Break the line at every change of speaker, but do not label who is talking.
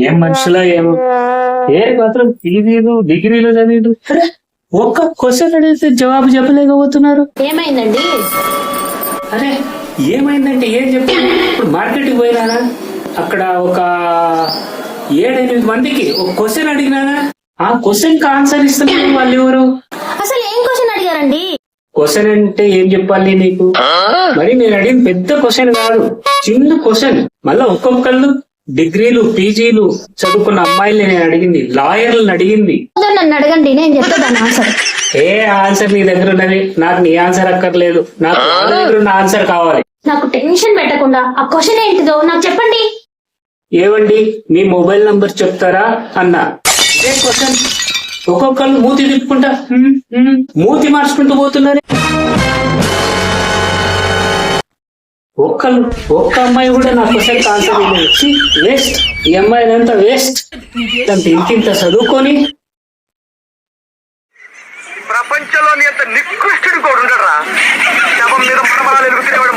ఏం మనుషులా ఏమో ఏ మాత్రం పీజీలు డిగ్రీలు చదివిండు. అరే ఒక్క క్వశ్చన్ అడిగితే జవాబు చెప్పలేకపోతున్నారు.
ఏమైందండి?
అరే ఏమైందంటే ఏం చెప్పాలి. ఇప్పుడు మార్కెట్కి పోయినానా, అక్కడ ఒక 7-8 మందికి ఒక క్వశ్చన్ అడిగినానా, ఆ క్వశ్చన్ కి ఆన్సర్ ఇస్తున్నారు. వాళ్ళు ఎవరు?
అసలు ఏం క్వశ్చన్ అడిగారండి?
క్వశ్చన్ అంటే ఏం చెప్పాలి నీకు? మరి నేను అడిగింది పెద్ద క్వశ్చన్ కాదు, చిన్న క్వశ్చన్. మళ్ళా ఒక్కొక్కళ్ళు డిగ్రీలు పీజీలు చదువుకున్న అమ్మాయిల్ని నేను అడిగింది, లాయర్లను అడిగింది.
నన్ను అడగండి, నేను చెప్తాను ఆన్సర్.
ఏ ఆన్సర్ నీ దగ్గర ఉన్నది, నాకు నీ ఆన్సర్ అక్కర్లేదు, నాకు నా దగ్గర ఉన్న ఆన్సర్ కావాలి.
నాకు టెన్షన్ పెట్టకుండా ఆ క్వశ్చన్ ఏంటిదో నాకు చెప్పండి.
ఏవండి మీ మొబైల్ నంబర్ చెప్తారా అన్నా. ఇదే క్వశ్చన్. ఒక్కొక్కళ్ళు మూతి తిప్పుకుంటా మూతి మార్చుకుంటూ పోతున్నారు. ఒక్క అమ్మాయి కూడా నా క్వశ్చన్ ఆన్సర్ ఇవ్వలేదు. వేస్ట్. ఈ అమ్మాయి అంతా వేస్ట్. ఇంత చదువుకొని
ప్రపంచంలోని అంత నికృష్టుడు కూడా ఉండరా. శవం మీద మరమరాలు ఎలుగుతున్నవాడు